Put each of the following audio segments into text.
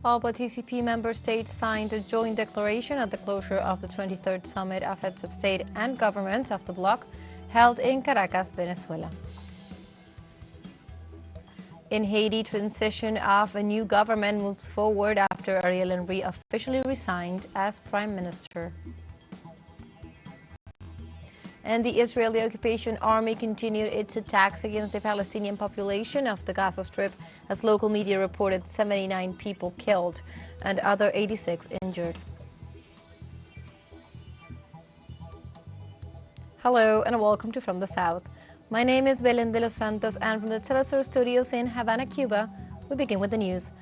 ALBA-TCP member states signed a joint declaration at the closure of the 23rd Summit of Heads of State and Government of the bloc, held in Caracas, Venezuela. In Haiti, transition of a new government moves forward after Ariel Henry officially resigned as Prime Minister. And the Israeli occupation army continued its attacks against the Palestinian population of the Gaza Strip, as local media reported 79 people killed and other 86 injured. Hello and welcome to From the South. My name is Belén de los Santos, and from the teleSUR studios in Havana, Cuba, we begin with the news.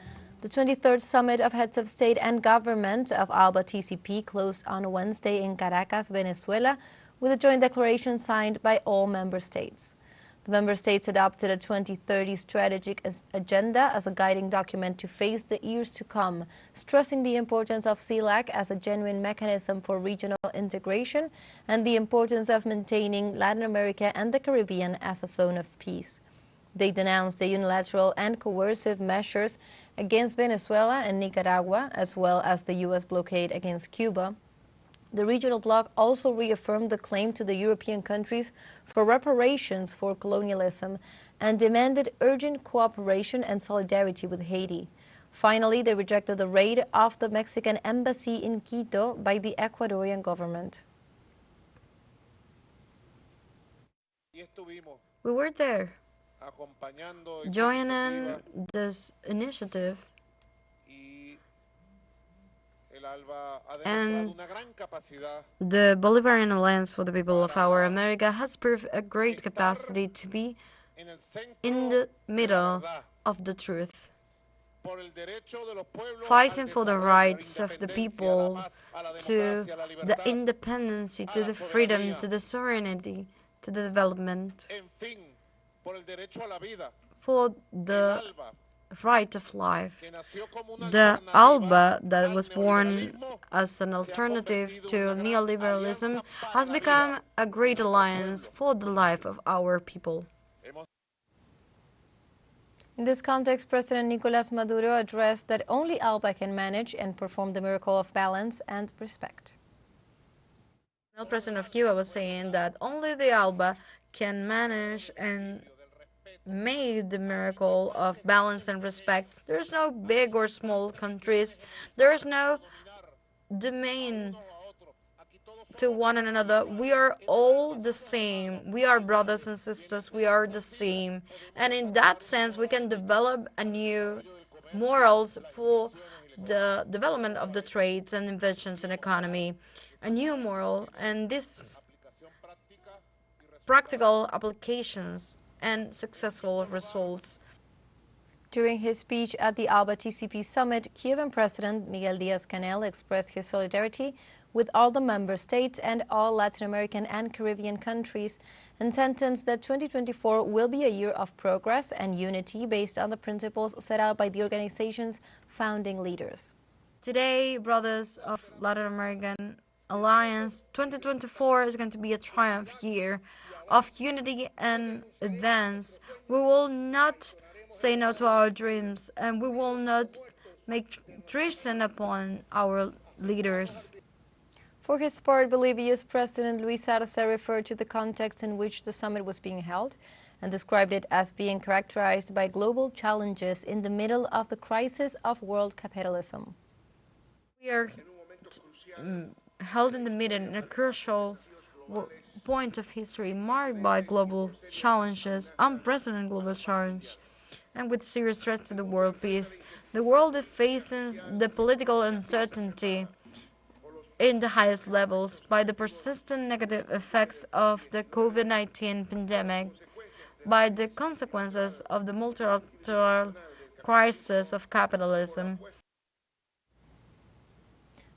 The 23rd Summit of Heads of State and Government of ALBA-TCP closed on Wednesday in Caracas, Venezuela, with a joint declaration signed by all member states. The member states adopted a 2030 strategic agenda as a guiding document to face the years to come, stressing the importance of CELAC as a genuine mechanism for regional integration and the importance of maintaining Latin America and the Caribbean as a zone of peace. They denounced the unilateral and coercive measures against Venezuela and Nicaragua, as well as the U.S. blockade against Cuba. The regional bloc also reaffirmed the claim to the European countries for reparations for colonialism and demanded urgent cooperation and solidarity with Haiti. Finally, they rejected the raid of the Mexican embassy in Quito by the Ecuadorian government. We were there, joining this initiative, and the Bolivarian Alliance for the People of Our America has proved a great capacity to be in the middle of the truth, fighting for the rights of the people, to the independence, to the freedom, to the sovereignty, to the development, for the right of life. The ALBA, that was born as an alternative to neoliberalism, has become a great alliance for the life of our people. In this context, President Nicolás Maduro addressed that only ALBA can manage and perform the miracle of balance and respect. The President of Cuba was saying that only the ALBA can manage and made the miracle of balance and respect. There is no big or small countries. There is no domain to one another. We are all the same. We are brothers and sisters. We are the same. And in that sense, we can develop a new morals for the development of the trades and inventions and economy. A new moral, and this practical applications and successful results. During his speech at the ALBA-TCP summit, Cuban President Miguel Díaz-Canel expressed his solidarity with all the member states and all Latin American and Caribbean countries, and sentenced that 2024 will be a year of progress and unity based on the principles set out by the organization's founding leaders. Today, brothers of Latin American Alliance, 2024 is going to be a triumph year of unity and advance. We will not say no to our dreams, and we will not make treason upon our leaders. For his part, Bolivia's President Luis Arce referred to the context in which the summit was being held and described it as being characterized by global challenges in the middle of the crisis of world capitalism. We are held in the middle in a crucial point of history marked by global challenges, unprecedented global challenge, and with serious threat to the world peace. The world is facing the political uncertainty in the highest levels by the persistent negative effects of the COVID-19 pandemic, by the consequences of the multilateral crisis of capitalism.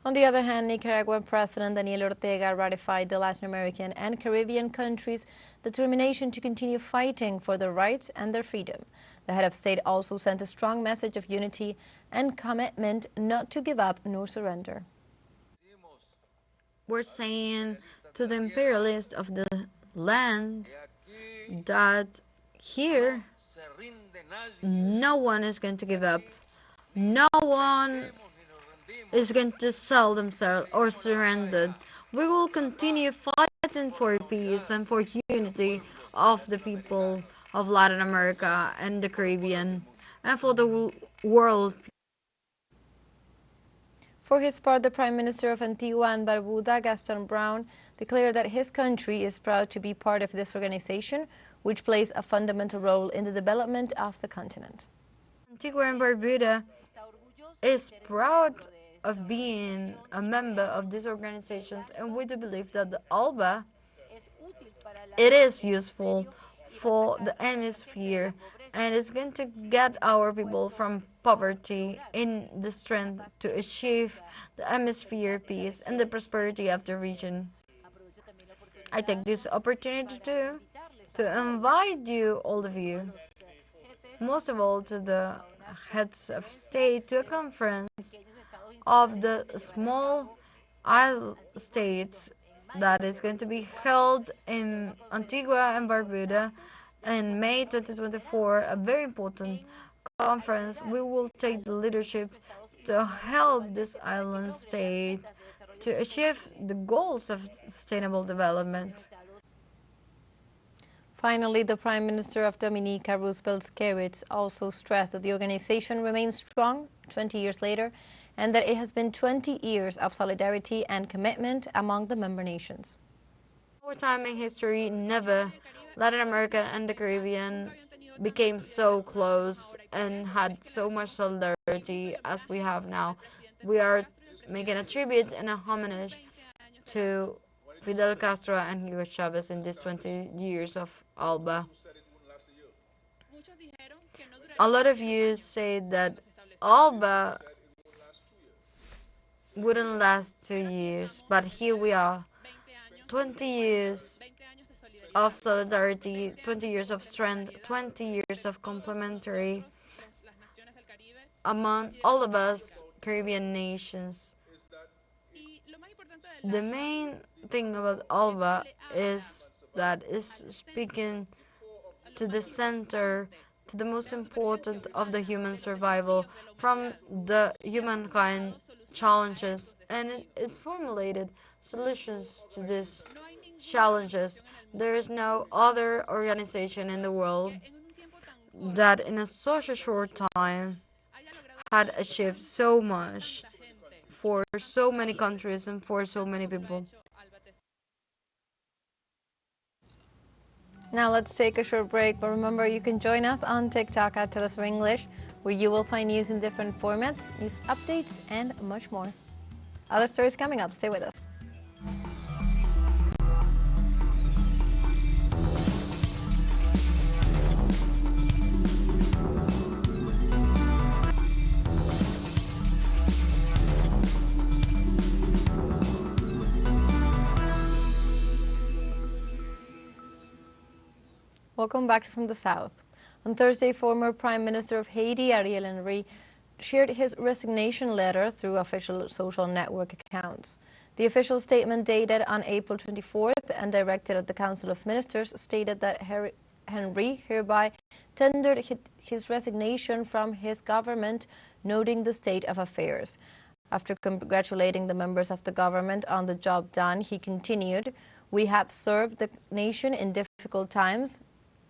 On the other hand, Nicaraguan President Daniel Ortega ratified the Latin American and Caribbean countries' determination to continue fighting for their rights and their freedom. The head of state also sent a strong message of unity and commitment not to give up nor surrender. We're saying to the imperialists of the land that here no one is going to give up. No one is going to sell themselves or surrender. We will continue fighting for peace and for unity of the people of Latin America and the Caribbean and for the world. For his part, the Prime Minister of Antigua and Barbuda, Gaston Brown, declared that his country is proud to be part of this organization, which plays a fundamental role in the development of the continent. Antigua and Barbuda is proud of being a member of these organizations, and we do believe that the ALBA it is useful for the hemisphere and is going to get our people from poverty in the strength to achieve the hemisphere peace and the prosperity of the region. I take this opportunity to invite you, all of you, most of all to the heads of state, to a conference of the small island states that is going to be held in Antigua and Barbuda in May 2024, a very important conference. We will take the leadership to help this island state to achieve the goals of sustainable development. Finally, the Prime Minister of Dominica, Roosevelt Skerritts, also stressed that the organization remains strong 20 years later and that it has been 20 years of solidarity and commitment among the member nations. Our time in history, never Latin America and the Caribbean became so close and had so much solidarity as we have now. We are making a tribute and a homage to Fidel Castro and Hugo Chavez in these 20 years of ALBA. A lot of you say that ALBA wouldn't last 2 years, but here we are, 20 years of solidarity, 20 years of strength, 20 years of complementary among all of us Caribbean nations. The main thing about ALBA is that it's speaking to the center, to the most important of the human survival from the humankind challenges, and it is formulated solutions to these challenges. There is no other organization in the world that in a such a short time had achieved so much for so many countries and for so many people. Now let's take a short break, but remember you can join us on TikTok at teleSUR English, where you will find news in different formats, news updates, and much more. Other stories coming up. Stay with us. Welcome back from the South. On Thursday, former Prime Minister of Haiti, Ariel Henry, shared his resignation letter through official social network accounts. The official statement dated on April 24th and directed at the Council of Ministers stated that Henry hereby tendered his resignation from his government, noting the state of affairs. After congratulating the members of the government on the job done, he continued, "We have served the nation in difficult times.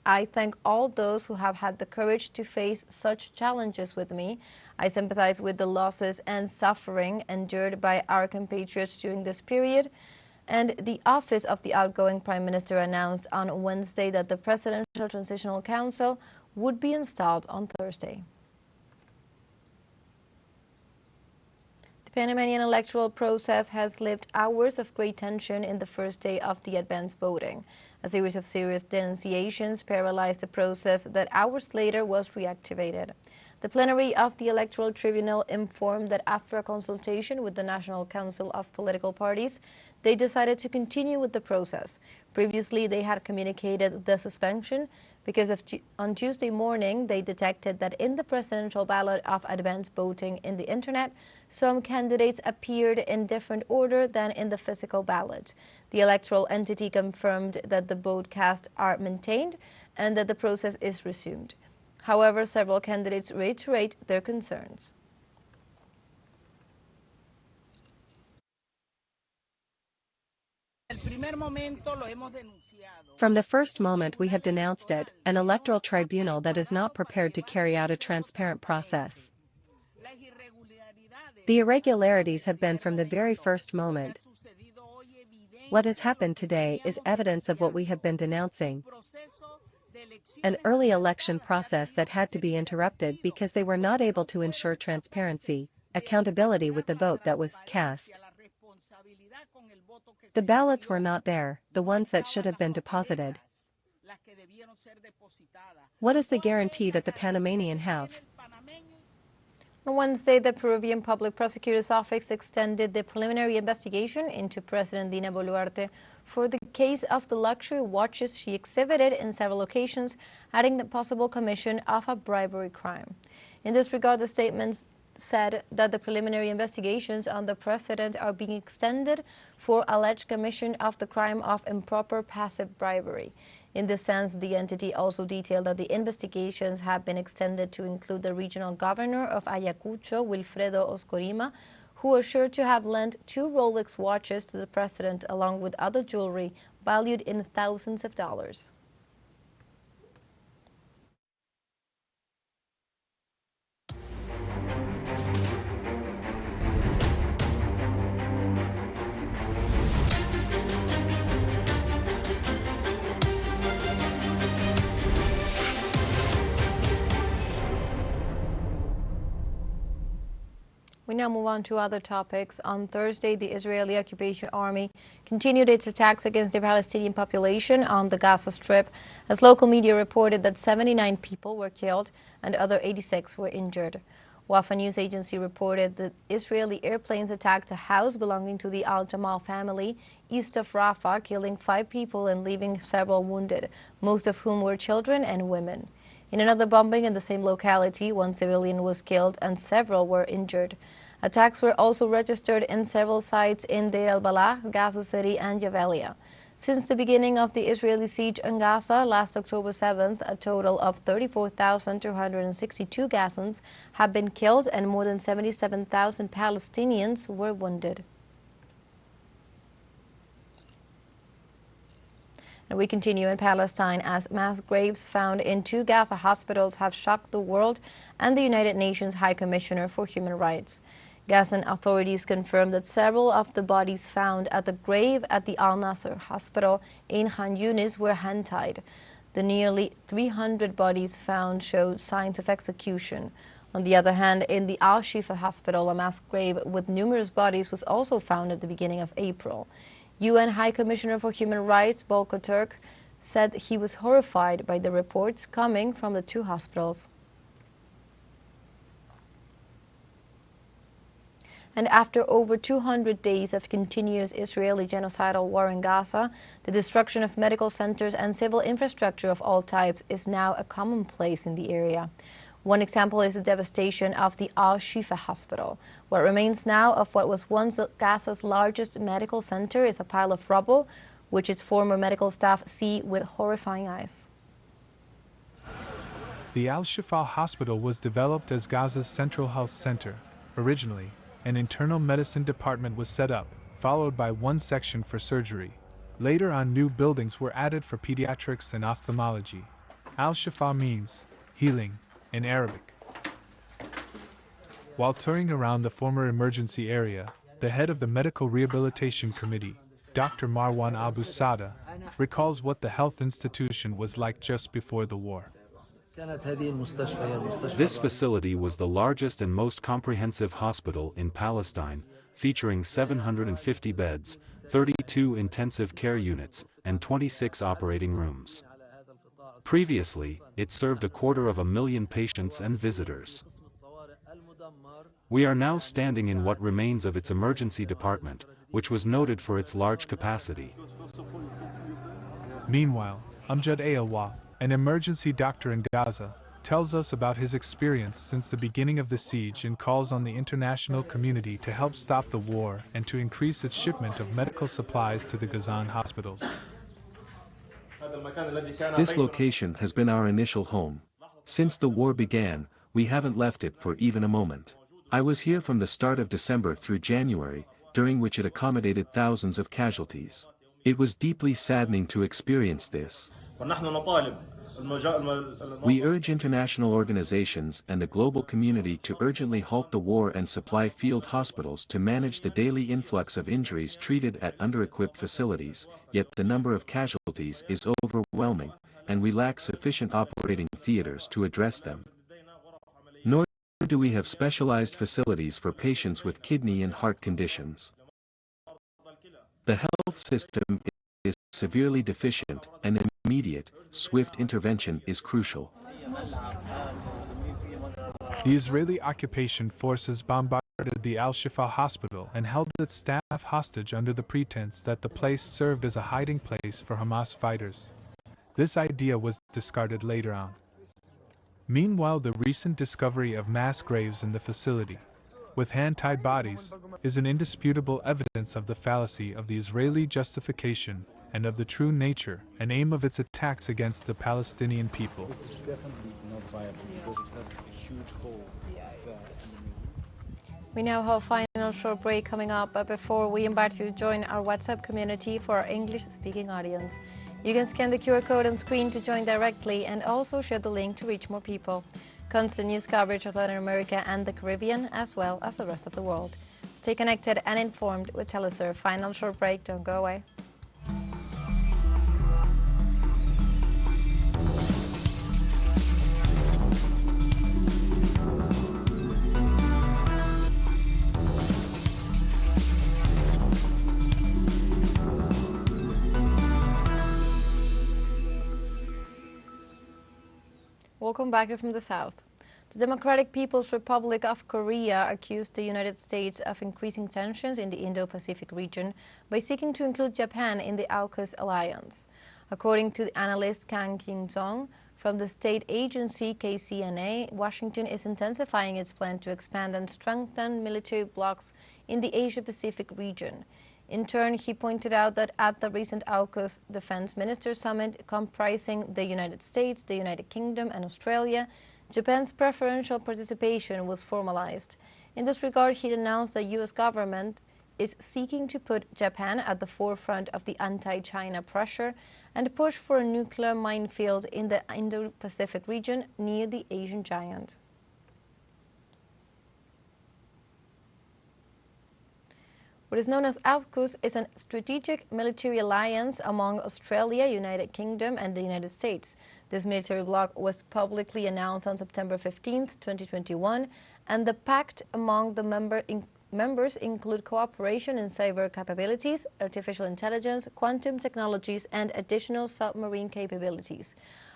I thank all those who have had the courage to face such challenges with me. I sympathize with the losses and suffering endured by our compatriots during this period." And the office of the outgoing Prime Minister announced on Wednesday that the Presidential Transitional Council would be installed on Thursday. The Panamanian electoral process has lived hours of great tension in the first day of the advanced voting. A series of serious denunciations paralyzed the process that hours later was reactivated. The plenary of the Electoral Tribunal informed that after a consultation with the National Council of Political Parties, they decided to continue with the process. Previously, they had communicated the suspension because on Tuesday morning, they detected that in the presidential ballot of advanced voting in the internet, some candidates appeared in different order than in the physical ballot. The electoral entity confirmed that the vote cast are maintained and that the process is resumed. However, several candidates reiterate their concerns. From the first moment we have denounced it, an electoral tribunal that is not prepared to carry out a transparent process. The irregularities have been from the very first moment. What has happened today is evidence of what we have been denouncing. An early election process that had to be interrupted because they were not able to ensure transparency, accountability with the vote that was cast. The ballots were not there, the ones that should have been deposited. What is the guarantee that the Panamanian have? On Wednesday, the Peruvian Public Prosecutor's Office extended the preliminary investigation into President Dina Boluarte for the case of the luxury watches she exhibited in several occasions, adding the possible commission of a bribery crime. In this regard, the statements said that the preliminary investigations on the president are being extended for alleged commission of the crime of improper passive bribery. In this sense, the entity also detailed that the investigations have been extended to include the regional governor of Ayacucho, Wilfredo Oscorima, who assured to have lent 2 Rolex watches to the president along with other jewelry valued in thousands of dollars. We now move on to other topics. On Thursday, the Israeli occupation army continued its attacks against the Palestinian population on the Gaza Strip, as local media reported that 79 people were killed and other 86 were injured. Wafa news agency reported that Israeli airplanes attacked a house belonging to the Al-Jamal family east of Rafah, killing 5 people and leaving several wounded, most of whom were children and women. In another bombing in the same locality, 1 civilian was killed and several were injured. Attacks were also registered in several sites in Deir al-Balah, Gaza City, and Jabalia. Since the beginning of the Israeli siege on Gaza last October 7th, a total of 34,262 Gazans have been killed and more than 77,000 Palestinians were wounded. And we continue in Palestine as mass graves found in 2 Gaza hospitals have shocked the world and the United Nations High Commissioner for Human Rights. Gazan authorities confirmed that several of the bodies found at the grave at the Al-Nasser hospital in Khan Yunis were hand-tied. The nearly 300 bodies found showed signs of execution. On the other hand, in the Al-Shifa hospital, a mass grave with numerous bodies was also found at the beginning of April. UN High Commissioner for Human Rights, Volker Turk, said he was horrified by the reports coming from the 2 hospitals. And after over 200 days of continuous Israeli genocidal war in Gaza, the destruction of medical centers and civil infrastructure of all types is now a commonplace in the area. One example is the devastation of the Al-Shifa hospital. What remains now of what was once Gaza's largest medical center is a pile of rubble, which its former medical staff see with horrifying eyes. The Al-Shifa hospital was developed as Gaza's central health center. Originally, an internal medicine department was set up, followed by one section for surgery. Later on, new buildings were added for pediatrics and ophthalmology. Al-Shifa means healing in Arabic. While touring around the former emergency area, the head of the Medical Rehabilitation Committee, Dr. Marwan Abu Sada, recalls what the health institution was like just before the war. This facility was the largest and most comprehensive hospital in Palestine, featuring 750 beds, 32 intensive care units, and 26 operating rooms. Previously, it served 250,000 patients and visitors. We are now standing in what remains of its emergency department, which was noted for its large capacity. Meanwhile, Amjad Ayalwa, an emergency doctor in Gaza, tells us about his experience since the beginning of the siege and calls on the international community to help stop the war and to increase its shipment of medical supplies to the Gazan hospitals. This location has been our initial home. Since the war began, we haven't left it for even a moment. I was here from the start of December through January, during which it accommodated thousands of casualties. It was deeply saddening to experience this. We urge international organizations and the global community to urgently halt the war and supply field hospitals to manage the daily influx of injuries treated at under-equipped facilities, yet the number of casualties is overwhelming, and we lack sufficient operating theaters to address them. Nor do we have specialized facilities for patients with kidney and heart conditions. The health system is severely deficient, and immediate, swift intervention is crucial. The Israeli occupation forces bombarded the Al-Shifa hospital and held its staff hostage under the pretense that the place served as a hiding place for Hamas fighters. This idea was discarded later on. Meanwhile, the recent discovery of mass graves in the facility, with hand-tied bodies, is an indisputable evidence of the fallacy of the Israeli justification and of the true nature and aim of its attacks against the Palestinian people. We now have a final short break coming up, but before we invite you to join our WhatsApp community for our English-speaking audience. You can scan the QR code on screen to join directly and also share the link to reach more people. Constant news coverage of Latin America and the Caribbean, as well as the rest of the world. Stay connected and informed with teleSUR. Final short break, don't go away. Welcome back from the South. The Democratic People's Republic of Korea accused the United States of increasing tensions in the Indo-Pacific region by seeking to include Japan in the AUKUS alliance. According to the analyst Kang King-song from the state agency KCNA, Washington is intensifying its plan to expand and strengthen military blocs in the Asia-Pacific region. In turn, he pointed out that at the recent AUKUS Defense Ministers Summit comprising the United States, the United Kingdom and Australia, Japan's preferential participation was formalized. In this regard, he announced the U.S. government is seeking to put Japan at the forefront of the anti-China pressure and push for a nuclear minefield in the Indo-Pacific region near the Asian giant. What is known as AUKUS is a strategic military alliance among Australia, United Kingdom and the United States. This military bloc was publicly announced on September 15, 2021, and the pact among the members include cooperation in cyber capabilities, artificial intelligence, quantum technologies and additional submarine capabilities.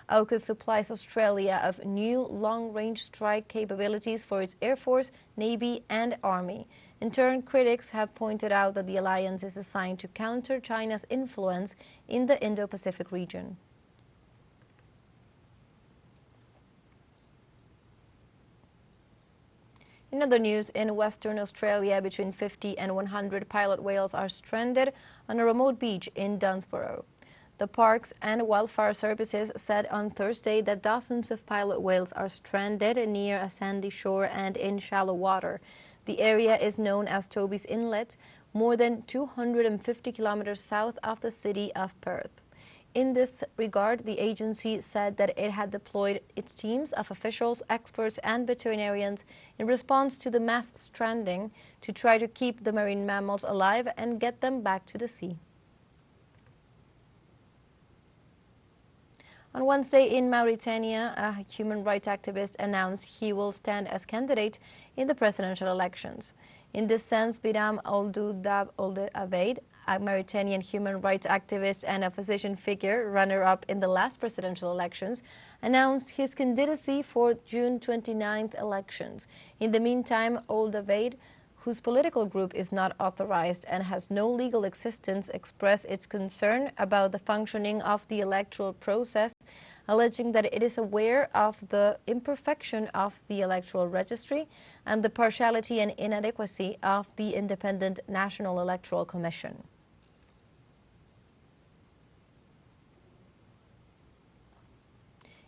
AUKUS supplies Australia of new long-range strike capabilities for its Air Force, Navy and Army. In turn, critics have pointed out that the alliance is designed to counter China's influence in the Indo-Pacific region. In other news, in Western Australia, between 50 and 100 pilot whales are stranded on a remote beach in Dunsborough. The Parks and Wildfire Services said on Thursday that dozens of pilot whales are stranded near a sandy shore and in shallow water. The area is known as Toby's Inlet, more than 250 kilometers south of the city of Perth. In this regard, the agency said that it had deployed its teams of officials, experts and veterinarians in response to the mass stranding to try to keep the marine mammals alive and get them back to the sea. On Wednesday in Mauritania, a human rights activist announced he will stand as candidate in the presidential elections. In this sense, Biram Ould Abeid, a Mauritanian human rights activist and opposition figure, runner-up in the last presidential elections, announced his candidacy for June 29th elections. In the meantime, Ould Abeid, whose political group is not authorized and has no legal existence, expressed its concern about the functioning of the electoral process, alleging that it is aware of the imperfection of the electoral registry and the partiality and inadequacy of the Independent National Electoral Commission.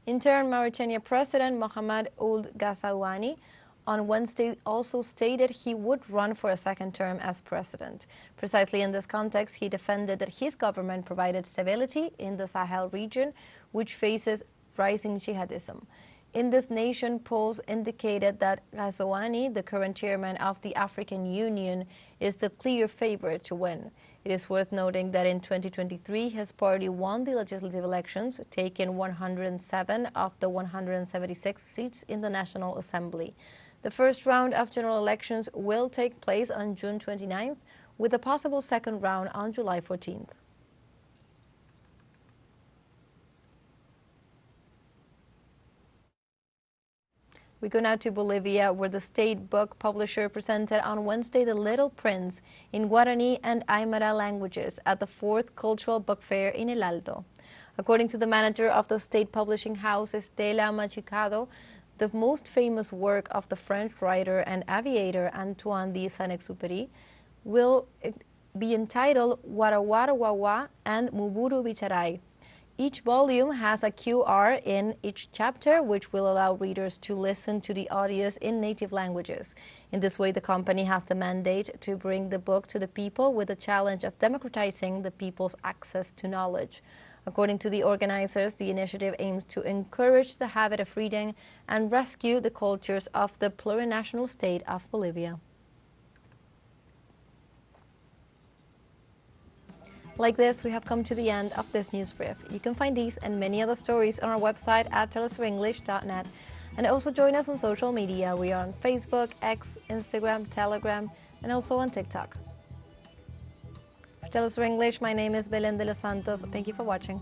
In turn, Mauritania President Mohamed Ould Ghazouani on Wednesday also stated he would run for a second term as president. Precisely in this context, he defended that his government provided stability in the Sahel region, which faces rising jihadism. In this nation, polls indicated that Ghazouani, the current chairman of the African Union, is the clear favorite to win. It is worth noting that in 2023, his party won the legislative elections, taking 107 of the 176 seats in the National Assembly. The first round of general elections will take place on June 29th, with a possible second round on July 14th. We go now to Bolivia, where the state book publisher presented on Wednesday The Little Prince in Guarani and Aymara languages at the 4th Cultural Book Fair in El Alto. According to the manager of the state publishing house, Estela Machicado, the most famous work of the French writer and aviator Antoine de Saint-Exupéry will be entitled Warawarawawa and Muburu Bicharay. Each volume has a QR in each chapter, which will allow readers to listen to the audios in native languages. In this way, the company has the mandate to bring the book to the people with the challenge of democratizing the people's access to knowledge. According to the organizers, the initiative aims to encourage the habit of reading and rescue the cultures of the plurinational state of Bolivia. Like this, we have come to the end of this news brief. You can find these and many other stories on our website at telesurenglish.net. And also join us on social media. We are on Facebook, X, Instagram, Telegram, and also on TikTok. For TeleSUR English, my name is Belén de los Santos. Thank you for watching.